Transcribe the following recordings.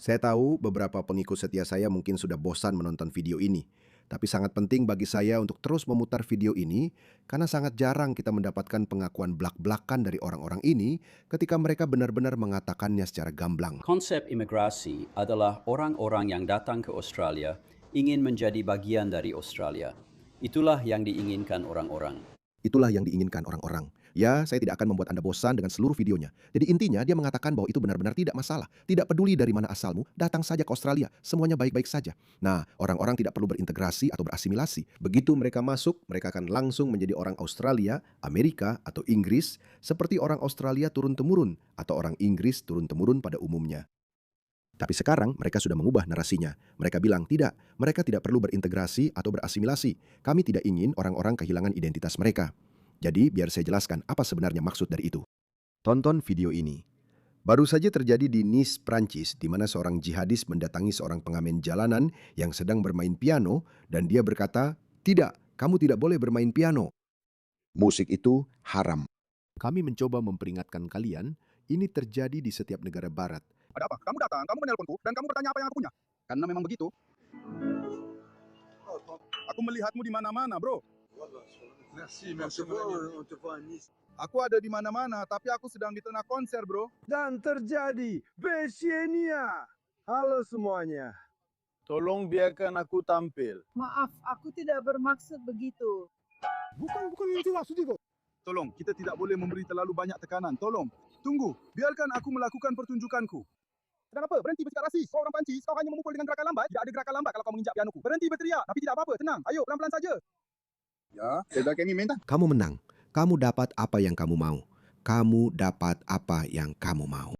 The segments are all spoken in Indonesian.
Saya tahu beberapa pengikut setia saya mungkin sudah bosan menonton video ini, tapi sangat penting bagi saya untuk terus memutar video ini karena sangat jarang kita mendapatkan pengakuan blak-blakan dari orang-orang ini ketika mereka benar-benar mengatakannya secara gamblang. Konsep imigrasi adalah orang-orang yang datang ke Australia ingin menjadi bagian dari Australia. Itulah yang diinginkan orang-orang. Itulah yang diinginkan orang-orang. Ya, saya tidak akan membuat Anda bosan dengan seluruh videonya. Jadi intinya dia mengatakan bahwa itu benar-benar tidak masalah. Tidak peduli dari mana asalmu, datang saja ke Australia. Semuanya baik-baik saja. Nah, orang-orang tidak perlu berintegrasi atau berasimilasi. Begitu mereka masuk, mereka akan langsung menjadi orang Australia, Amerika, atau Inggris, seperti orang Australia turun-temurun atau orang Inggris turun-temurun pada umumnya. Tapi sekarang mereka sudah mengubah narasinya. Mereka bilang tidak, mereka tidak perlu berintegrasi atau berasimilasi. Kami tidak ingin orang-orang kehilangan identitas mereka. Jadi biar saya jelaskan apa sebenarnya maksud dari itu. Tonton video ini. Baru saja terjadi di Nice, Prancis, di mana seorang jihadis mendatangi seorang pengamen jalanan yang sedang bermain piano dan dia berkata, "Tidak, kamu tidak boleh bermain piano. Musik itu haram." Kami mencoba memperingatkan kalian, ini terjadi di setiap negara barat. Ada apa? Kamu datang, kamu menelponku, dan kamu bertanya apa yang aku punya. Karena memang begitu. Aku melihatmu di mana-mana, bro. Merci, Aku ada di mana-mana, tapi aku sedang di tengah konser, bro. Dan terjadi Besienia. Halo semuanya. Tolong biarkan aku tampil. Maaf, aku tidak bermaksud begitu. Bukan yang itu maksudku. Tolong, kita tidak boleh memberi terlalu banyak tekanan. Tolong, tunggu. Biarkan aku melakukan pertunjukanku. Sedang apa? Berhenti bersikap rasis. Kau orang Prancis, kau hanya memukul dengan gerakan lambat. Tidak ada gerakan lambat kalau kau menginjak pianoku. Berhenti berteriak, tapi tidak apa-apa. Tenang, ayo, pelan-pelan saja. Ya, saya kami minta. Kamu menang. Kamu dapat apa yang kamu mau. Kamu dapat apa yang kamu mau.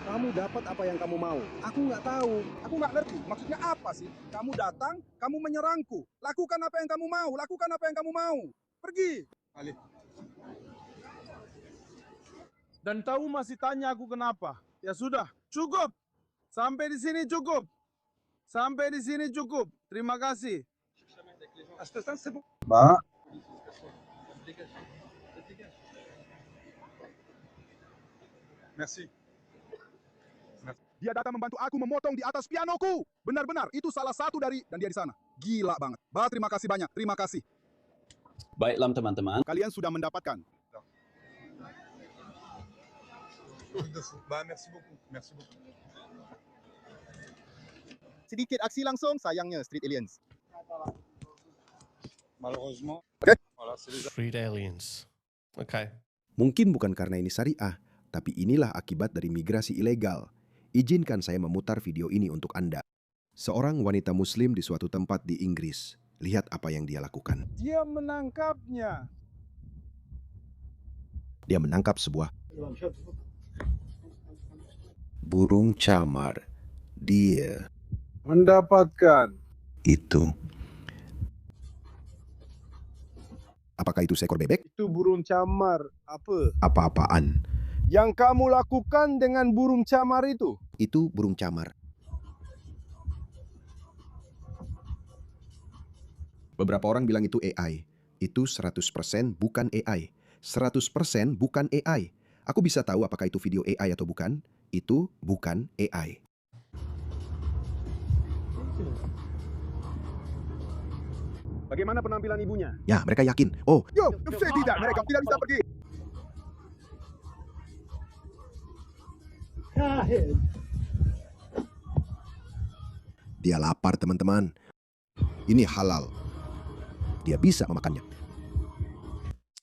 Kamu dapat apa yang kamu mau. Aku nggak tahu. Aku nggak ngerti. Maksudnya apa sih? Kamu datang, kamu menyerangku. Lakukan apa yang kamu mau. Lakukan apa yang kamu mau. Pergi. Alif. Dan tahu masih tanya aku kenapa? Ya sudah, cukup. Sampai di sini cukup. Sampai di sini cukup. Terima kasih. Mbak. Merci. Dia datang membantu aku memotong di atas pianoku. Benar-benar, itu salah satu dari, dan dia di sana. Gila banget. Mbak, terima kasih banyak. Terima kasih. Baiklah teman-teman, Kalian sudah mendapatkan. Sedikit aksi langsung, sayangnya Street Aliens. Street aliens. Okay. Mungkin bukan karena ini syariah, tapi inilah akibat dari migrasi ilegal. Izinkan saya memutar video ini untuk Anda. Seorang wanita muslim di suatu tempat di Inggris. Lihat apa yang dia lakukan. Dia menangkapnya. Dia menangkap sebuah burung camar. Dia Mendapatkan. itu. Apakah itu seekor bebek? Itu burung camar. Apa? Apa-apaan. Yang kamu lakukan dengan burung camar itu? Itu burung camar. Beberapa orang bilang itu AI. Itu 100% bukan AI. 100% bukan AI. Aku bisa tahu apakah itu video AI atau bukan. Itu bukan AI. Bagaimana penampilan ibunya? Ya, mereka yakin. Oh, Yo, saya tidak. Mereka tidak bisa pergi. dia lapar teman-teman. Ini halal. Dia bisa memakannya.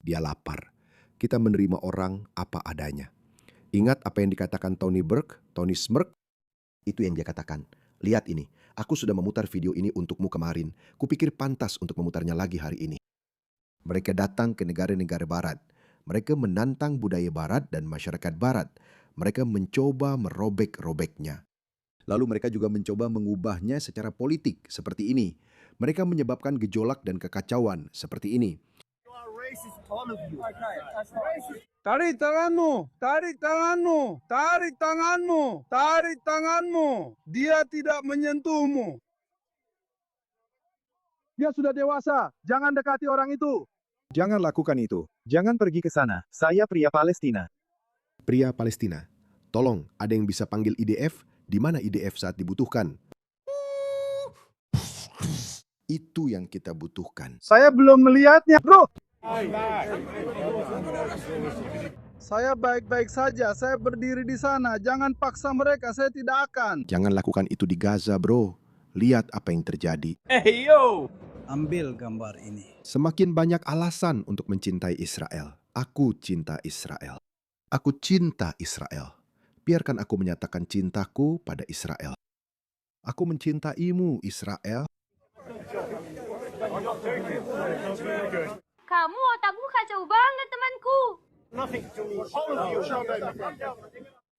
Dia lapar. Kita menerima orang apa adanya. Ingat apa yang dikatakan Tony Burke, Tony Smirk? Itu yang dia katakan. Lihat ini, aku sudah memutar video ini untukmu kemarin. Kupikir pantas untuk memutarnya lagi hari ini. Mereka datang ke negara-negara barat. Mereka menantang budaya barat dan masyarakat barat. Mereka mencoba merobek-robeknya. Lalu mereka juga mencoba mengubahnya secara politik seperti ini. Mereka menyebabkan gejolak dan kekacauan seperti ini. Tarik tanganmu, tarik tanganmu, tarik tanganmu, tarik tanganmu. Dia tidak menyentuhmu. Dia sudah dewasa. Jangan dekati orang itu. Jangan lakukan itu. Jangan pergi ke sana. Saya pria Palestina. Pria Palestina. Tolong, ada yang bisa panggil IDF? Di mana IDF saat dibutuhkan? Itu yang kita butuhkan. Saya belum melihatnya, bro. Saya baik-baik saja. Saya berdiri di sana. Jangan paksa mereka. Saya tidak akan. Jangan lakukan itu di Gaza, bro. Lihat apa yang terjadi. Ambil gambar ini. Semakin banyak alasan untuk mencintai Israel. Aku cinta Israel. Aku cinta Israel. Biarkan aku menyatakan cintaku pada Israel. Aku mencintaimu, Israel. Kamu otakmu kacau banget, temanku.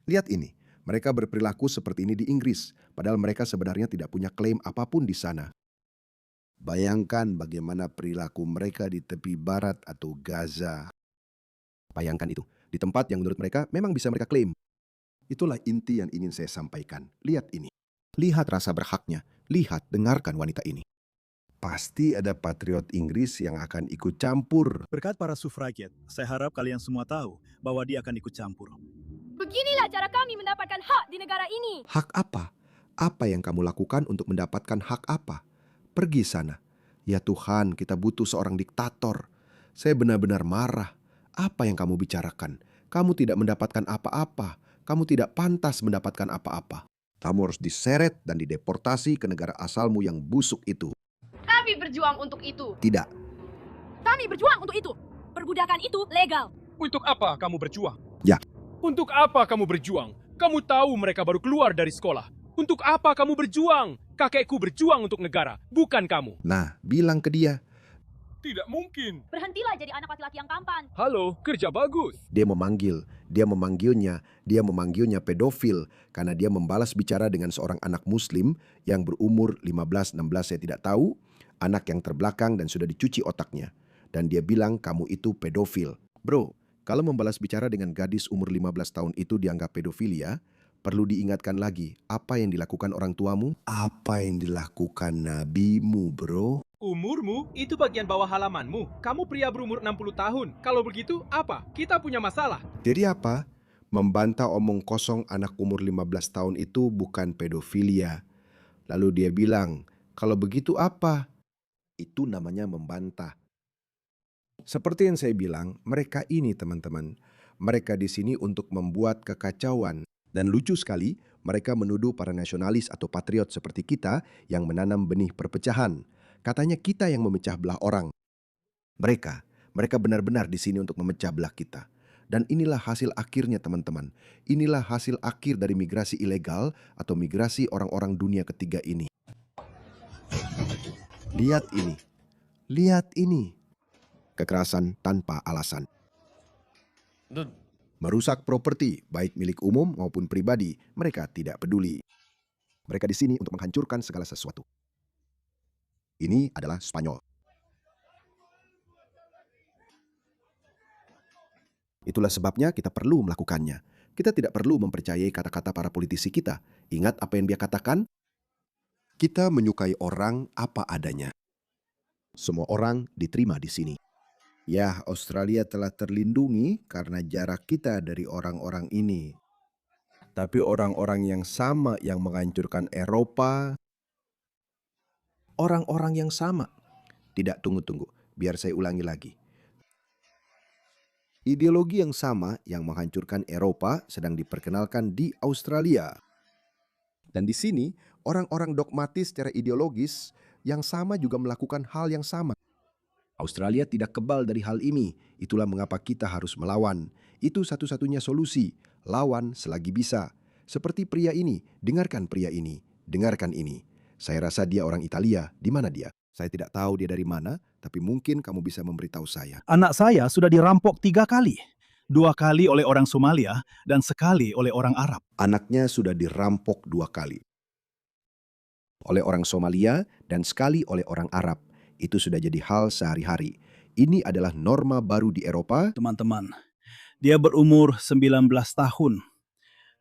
Lihat ini, mereka berperilaku seperti ini di Inggris, padahal mereka sebenarnya tidak punya klaim apapun di sana. Bayangkan bagaimana perilaku mereka di tepi barat atau Gaza. Bayangkan itu, di tempat yang menurut mereka memang bisa mereka klaim. Itulah inti yang ingin saya sampaikan. Lihat ini. Lihat rasa berhaknya. Lihat, dengarkan wanita ini. Pasti ada patriot Inggris yang akan ikut campur. Berkat para sufraget, saya harap kalian semua tahu bahwa dia akan ikut campur. Beginilah cara kami mendapatkan hak di negara ini. Hak apa? Apa yang kamu lakukan untuk mendapatkan hak apa? Pergi sana. Ya Tuhan, kita butuh seorang diktator. Saya benar-benar marah. Apa yang kamu bicarakan? Kamu tidak mendapatkan apa-apa. Kamu tidak pantas mendapatkan apa-apa. Kamu harus diseret dan dideportasi ke negara asalmu yang busuk itu. Kami berjuang untuk itu. Tidak. Kami berjuang untuk itu. Perbudakan itu legal. Untuk apa kamu berjuang? Ya. Untuk apa kamu berjuang? Kamu tahu mereka baru keluar dari sekolah. Untuk apa kamu berjuang? Kakekku berjuang untuk negara, bukan kamu. Nah, bilang ke dia. Tidak mungkin. Berhentilah jadi anak laki-laki yang tampan. Halo, kerja bagus. Dia memanggilnya pedofil karena dia membalas bicara dengan seorang anak muslim yang berumur 15-16 saya tidak tahu, anak yang terbelakang dan sudah dicuci otaknya. Dan dia bilang kamu itu pedofil. Bro, kalau membalas bicara dengan gadis umur 15 tahun itu dianggap pedofilia, perlu diingatkan lagi apa yang dilakukan orang tuamu, apa yang dilakukan nabimu, bro. Umurmu itu bagian bawah halamanmu. Kamu pria berumur 60 tahun. Kalau begitu, apa? Kita punya masalah. Jadi apa? Membantah omong kosong anak umur 15 tahun itu bukan pedofilia. Lalu dia bilang, kalau begitu apa? Itu namanya membantah. Seperti yang saya bilang, mereka ini teman-teman, mereka di sini untuk membuat kekacauan. Dan lucu sekali, mereka menuduh para nasionalis atau patriot seperti kita yang menanam benih perpecahan. Katanya kita yang memecah belah orang. Mereka benar-benar di sini untuk memecah belah kita. Dan inilah hasil akhirnya teman-teman. Inilah hasil akhir dari migrasi ilegal atau migrasi orang-orang dunia ketiga ini. Lihat ini. Lihat ini. Kekerasan tanpa alasan. Merusak properti, baik milik umum maupun pribadi, mereka tidak peduli. Mereka di sini untuk menghancurkan segala sesuatu. Ini adalah Spanyol. Itulah sebabnya kita perlu melakukannya. Kita tidak perlu mempercayai kata-kata para politisi kita. Ingat apa yang dia katakan? Kita menyukai orang apa adanya. Semua orang diterima di sini. Ya, Australia telah terlindungi karena jarak kita dari orang-orang ini. Tapi orang-orang yang sama yang menghancurkan Eropa, orang-orang yang sama. Tidak, tunggu. Biar saya ulangi lagi. Ideologi yang sama yang menghancurkan Eropa sedang diperkenalkan di Australia. Dan di sini, orang-orang dogmatis secara ideologis yang sama juga melakukan hal yang sama. Australia tidak kebal dari hal ini. Itulah mengapa kita harus melawan. Itu satu-satunya solusi. Lawan selagi bisa. Seperti pria ini. Dengarkan pria ini. Dengarkan ini. Saya rasa dia orang Italia. Di mana dia? Saya tidak tahu dia dari mana, tapi mungkin kamu bisa memberitahu saya. Anak saya sudah dirampok 3 kali. 2 kali oleh orang Somalia dan sekali oleh orang Arab. Anaknya sudah dirampok 2 kali. Oleh orang Somalia dan sekali oleh orang Arab. Itu sudah jadi hal sehari-hari. Ini adalah norma baru di Eropa. Teman-teman, dia berumur 19 tahun.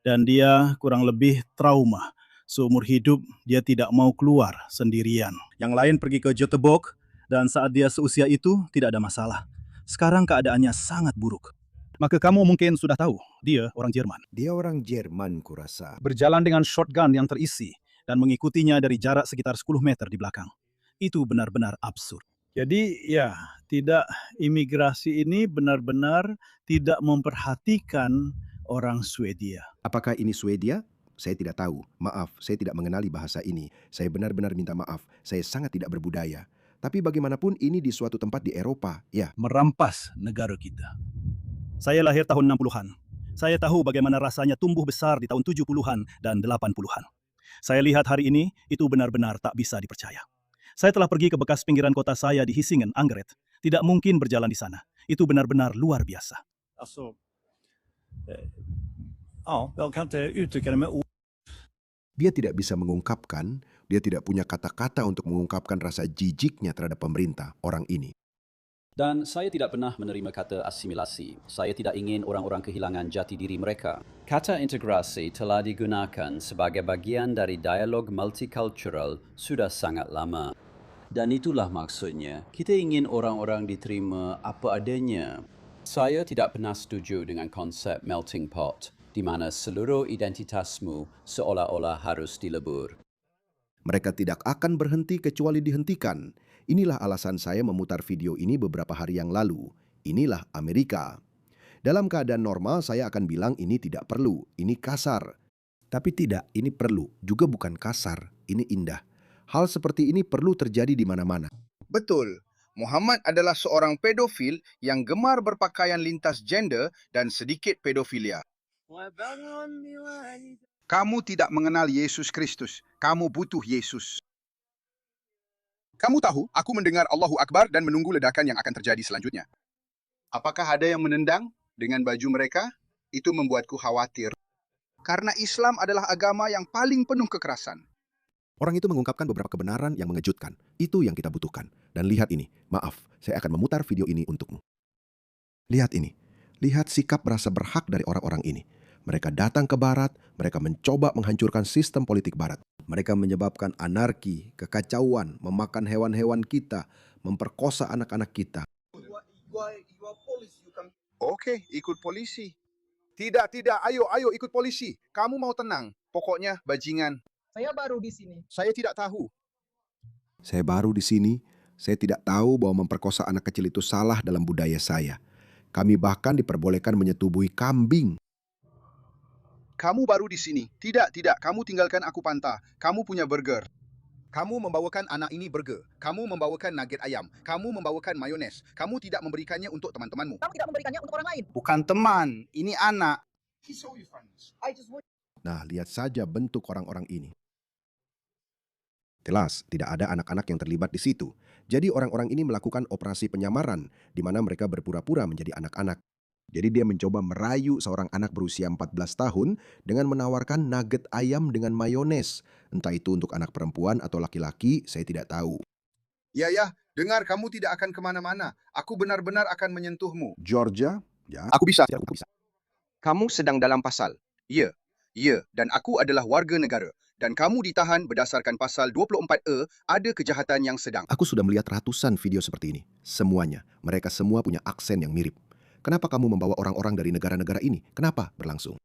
Dan dia kurang lebih trauma. Seumur hidup dia tidak mau keluar sendirian. Yang lain pergi ke Göteborg dan saat dia seusia itu tidak ada masalah. Sekarang keadaannya sangat buruk. Maka kamu mungkin sudah tahu, dia orang Jerman. Dia orang Jerman kurasa. Berjalan dengan shotgun yang terisi dan mengikutinya dari jarak sekitar 10 meter di belakang. Itu benar-benar absurd. Jadi ya, imigrasi ini benar-benar tidak memperhatikan orang Swedia. Apakah ini Swedia? Saya tidak tahu. Maaf, saya tidak mengenali bahasa ini. Saya benar-benar minta maaf. Saya sangat tidak berbudaya. Tapi bagaimanapun ini di suatu tempat di Eropa, ya. Merampas negara kita. Saya lahir tahun 60-an. Saya tahu bagaimana rasanya tumbuh besar di tahun 70-an dan 80-an. Saya lihat hari ini, itu benar-benar tak bisa dipercaya. Saya telah pergi ke bekas pinggiran kota saya di Hisingen, Angeret. Tidak mungkin berjalan di sana. Itu benar-benar luar biasa. Dia tidak bisa mengungkapkan, dia tidak punya kata-kata untuk mengungkapkan rasa jijiknya terhadap pemerintah, orang ini. Dan saya tidak pernah menerima kata asimilasi. Saya tidak ingin orang-orang kehilangan jati diri mereka. Kata integrasi telah digunakan sebagai bagian dari dialog multicultural sudah sangat lama. Dan itulah maksudnya, kita ingin orang-orang diterima apa adanya. Saya tidak pernah setuju dengan konsep melting pot, di mana seluruh identitasmu seolah-olah harus dilebur. Mereka tidak akan berhenti kecuali dihentikan. Inilah alasan saya memutar video ini beberapa hari yang lalu. Inilah Amerika. Dalam keadaan normal saya akan bilang ini tidak perlu, ini kasar. Tapi tidak, ini perlu, juga bukan kasar, ini indah. Hal seperti ini perlu terjadi di mana-mana. Betul. Muhammad adalah seorang pedofil yang gemar berpakaian lintas gender dan sedikit pedofilia. Kamu tidak mengenal Yesus Kristus. Kamu butuh Yesus. Kamu tahu, aku mendengar Allahu Akbar dan menunggu ledakan yang akan terjadi selanjutnya. Apakah ada yang menendang dengan baju mereka? Itu membuatku khawatir. Karena Islam adalah agama yang paling penuh kekerasan. Orang itu mengungkapkan beberapa kebenaran yang mengejutkan. Itu yang kita butuhkan. Dan lihat ini. Maaf, saya akan memutar video ini untukmu. Lihat ini. Lihat sikap merasa berhak dari orang-orang ini. Mereka datang ke Barat, mereka mencoba menghancurkan sistem politik Barat. Mereka menyebabkan anarki, kekacauan, memakan hewan-hewan kita, memperkosa anak-anak kita. Oke, ikut polisi. Tidak, ayo ikut polisi. Kamu mau tenang. Pokoknya bajingan. Saya baru di sini. Saya tidak tahu. Saya baru di sini, saya tidak tahu bahwa memperkosa anak kecil itu salah dalam budaya saya. Kami bahkan diperbolehkan menyetubuhi kambing. Kamu baru di sini. Tidak, kamu tinggalkan aku pantah. Kamu punya burger. Kamu membawakan anak ini burger. Kamu membawakan nugget ayam. Kamu membawakan mayones. Kamu tidak memberikannya untuk teman-temanmu. Kamu tidak memberikannya untuk orang lain. Bukan teman, ini anak. Nah, lihat saja bentuk orang-orang ini. Jelas, tidak ada anak-anak yang terlibat di situ. Jadi orang-orang ini melakukan operasi penyamaran, di mana mereka berpura-pura menjadi anak-anak. Jadi dia mencoba merayu seorang anak berusia 14 tahun dengan menawarkan nugget ayam dengan mayones. Entah itu untuk anak perempuan atau laki-laki, saya tidak tahu. Ya, dengar kamu tidak akan kemana-mana. Aku benar-benar akan menyentuhmu. Georgia? Ya, Aku bisa. aku bisa. Kamu sedang dalam pasal. Ya, dan aku adalah warga negara. Dan kamu ditahan berdasarkan pasal 24E, ada kejahatan yang sedang. Aku sudah melihat ratusan video seperti ini. Semuanya. Mereka semua punya aksen yang mirip. Kenapa kamu membawa orang-orang dari negara-negara ini? Kenapa berlangsung?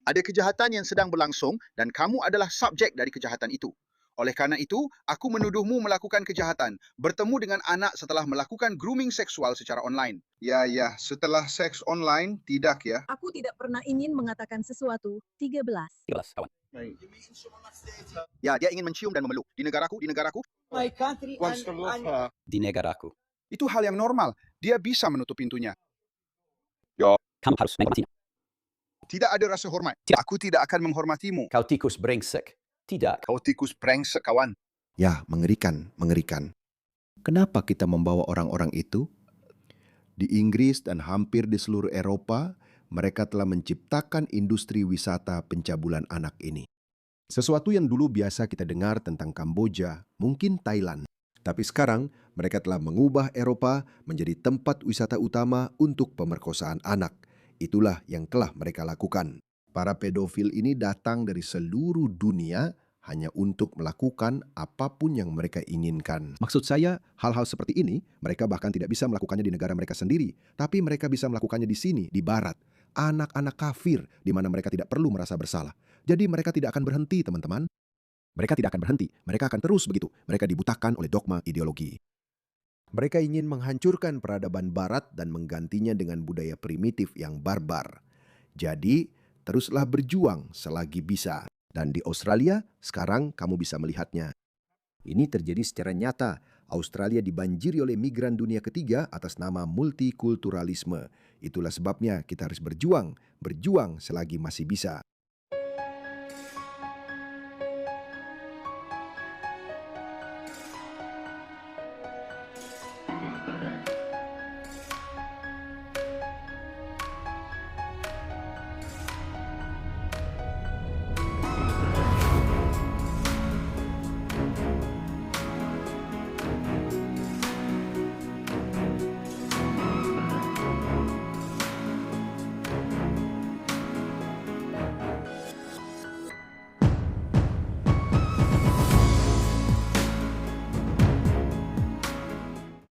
Ada kejahatan yang sedang berlangsung dan kamu adalah subjek dari kejahatan itu. Oleh karena itu, aku menuduhmu melakukan kejahatan, bertemu dengan anak setelah melakukan grooming seksual secara online. Ya, setelah seks online, tidak ya. Aku tidak pernah ingin mengatakan sesuatu. 13. Jelas, kawan. Ya, dia ingin mencium dan memeluk. Di negaraku. My country Di negaraku. Itu hal yang normal. Dia bisa menutup pintunya. Kamu harus menghormatinya. Tidak ada rasa hormat. Tidak. Aku tidak akan menghormatimu. Kau tikus brengsek. Tidak. Kau tikus brengsek, kawan. Ya, mengerikan. Kenapa kita membawa orang-orang itu? Di Inggris dan hampir di seluruh Eropa, mereka telah menciptakan industri wisata pencabulan anak ini. Sesuatu yang dulu biasa kita dengar tentang Kamboja, mungkin Thailand. Tapi sekarang, mereka telah mengubah Eropa menjadi tempat wisata utama untuk pemerkosaan anak. Itulah yang telah mereka lakukan. Para pedofil ini datang dari seluruh dunia hanya untuk melakukan apapun yang mereka inginkan. Maksud saya, hal-hal seperti ini, mereka bahkan tidak bisa melakukannya di negara mereka sendiri, tapi mereka bisa melakukannya di sini, di barat. Anak-anak kafir, di mana mereka tidak perlu merasa bersalah. Jadi mereka tidak akan berhenti, teman-teman. Mereka tidak akan berhenti, mereka akan terus begitu. Mereka dibutakan oleh dogma ideologi. Mereka ingin menghancurkan peradaban barat dan menggantinya dengan budaya primitif yang barbar. Jadi, teruslah berjuang selagi bisa. Dan di Australia, sekarang kamu bisa melihatnya. Ini terjadi secara nyata. Australia dibanjiri oleh migran dunia ketiga atas nama multikulturalisme. Itulah sebabnya kita harus berjuang selagi masih bisa.